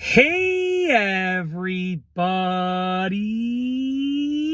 Hey everybody,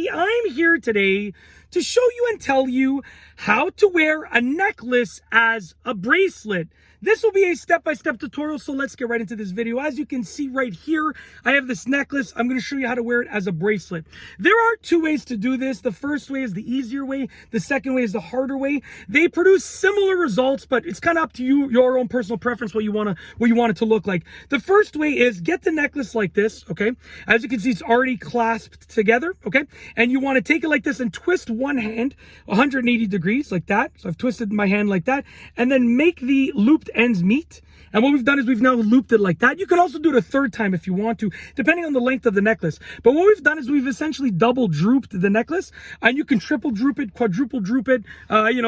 I'm here today to show you and tell you how to wear a necklace as a bracelet. This will be a step-by-step tutorial, so let's get right into this video. As you can see right here, I have this necklace. I'm going to show you how to wear it as a bracelet. There are two ways to do this. The first way is the easier way. The second way is the harder way. They produce similar results, but it's kind of up to you, your own personal preference, what you want it to look like. The first way is get the necklace like this, okay? As you can see, it's already clasped together, okay? And you want to take it like this and twist one hand 180 degrees like that. So I've twisted my hand like that, and then make the looped ends meet. And what we've done is we've now looped it like that. You can also do it a third time if you want to, depending on the length of the necklace. But what we've done is we've essentially double drooped the necklace, and you can triple droop it, quadruple droop it,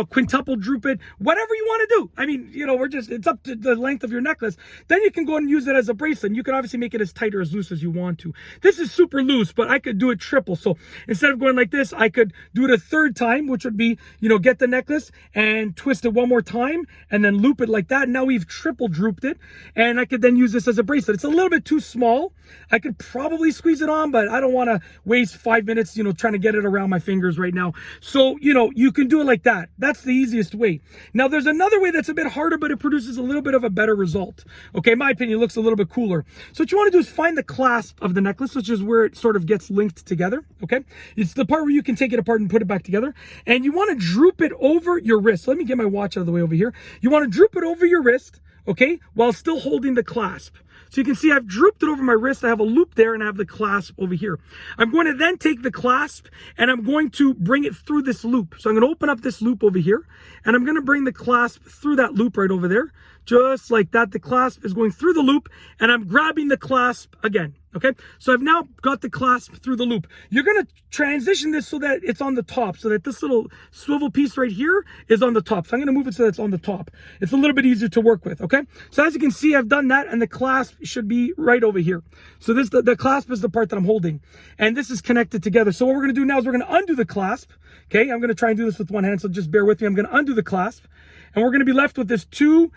quintuple droop it, whatever you want to do. I mean, it's up to the length of your necklace. Then you can go and use it as a bracelet. You can obviously make it as tight or as loose as you want to. This is super loose, but I could do it triple. So instead of going like this, I could do it a third time, which would be, get the necklace and twist it one more time and then loop it like that. Now we've triple drooped it, and I could then use this as a bracelet. It's a little bit too small. I could probably squeeze it on, but I don't want to waste 5 minutes, trying to get it around my fingers right now. So, you can do it like that. That's the easiest way. Now, there's another way that's a bit harder, but it produces a little bit of a better result. Okay, in my opinion, it looks a little bit cooler. So what you want to do is find the clasp of the necklace, which is where it sort of gets linked together. Okay, it's the part where you can take it apart and put it back together. And you want to droop it over your wrist. So let me get my watch out of the way over here. You want to droop it over your wrist, okay, while still holding the clasp. So you can see I've drooped it over my wrist. I have a loop there and I have the clasp over here. I'm going to then take the clasp and I'm going to bring it through this loop. So I'm going to open up this loop over here and I'm going to bring the clasp through that loop right over there. Just like that, the clasp is going through the loop and I'm grabbing the clasp again. Okay, so I've now got the clasp through the loop. You're going to transition this so that it's on the top, so that this little swivel piece right here is on the top. So I'm going to move it so that it's on the top. It's a little bit easier to work with, okay? So as you can see, I've done that, and the clasp should be right over here. So the clasp is the part that I'm holding, and this is connected together. So what we're going to do now is we're going to undo the clasp, okay? I'm going to try and do this with one hand, so just bear with me. I'm going to undo the clasp, and we're going to be left with this two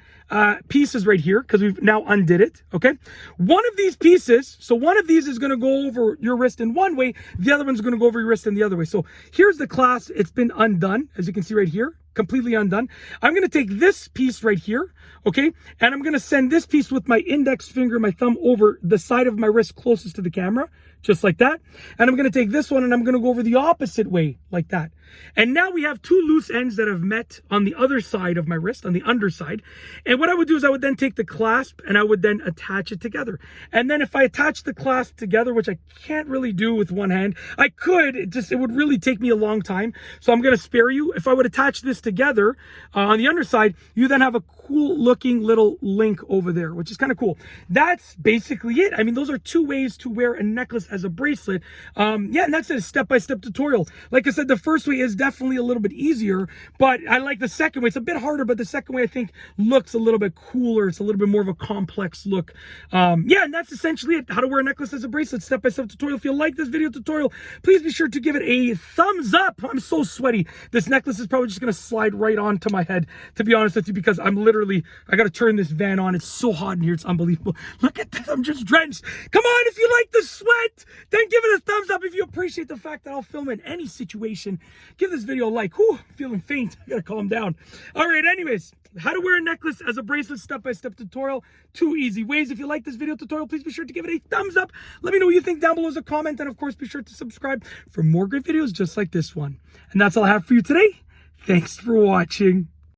pieces right here because we've now undid it, okay? One of these pieces, so one of these is going to go over your wrist in one way, the other one's going to go over your wrist in the other way. So here's the clasp. It's been undone, as you can see right here, completely undone. I'm going to take this piece right here, okay, and I'm going to send this piece with my index finger and my thumb over the side of my wrist closest to the camera, just like that. And I'm going to take this one and I'm going to go over the opposite way, like that. And now we have two loose ends that have met on the other side of my wrist, on the underside. And what I would do is I would then take the clasp and I would then attach it together. And then if I attach the clasp together, which I can't really do with one hand, I could, it would really take me a long time. So I'm going to spare you. If I would attach this together on the underside, you then have a cool looking little link over there, which is kind of cool. That's basically it. I mean, those are two ways to wear a necklace as a bracelet. Yeah, and that's a step-by-step tutorial. Like I said, the first way is definitely a little bit easier, but I like the second way. It's a bit harder, but the second way I think looks a little bit cooler. It's a little bit more of a complex look. Yeah, and that's essentially it. How to wear a necklace as a bracelet, step-by-step tutorial. If you like this video tutorial, please be sure to give it a thumbs up. I'm so sweaty. This necklace is probably just going to slide right onto my head, to be honest with you, because I got to turn this van on. It's so hot in here. It's unbelievable. Look at this. I'm just drenched. Come on, if you like the sweat, then give it a thumbs up. If you appreciate the fact that I'll film in any situation, give this video a like. Whew, I'm feeling faint. I got to calm down. All right, anyways, how to wear a necklace as a bracelet, step-by-step tutorial. Two easy ways. If you like this video tutorial, please be sure to give it a thumbs up. Let me know what you think down below as a comment. And of course, be sure to subscribe for more great videos just like this one. And that's all I have for you today. Thanks for watching.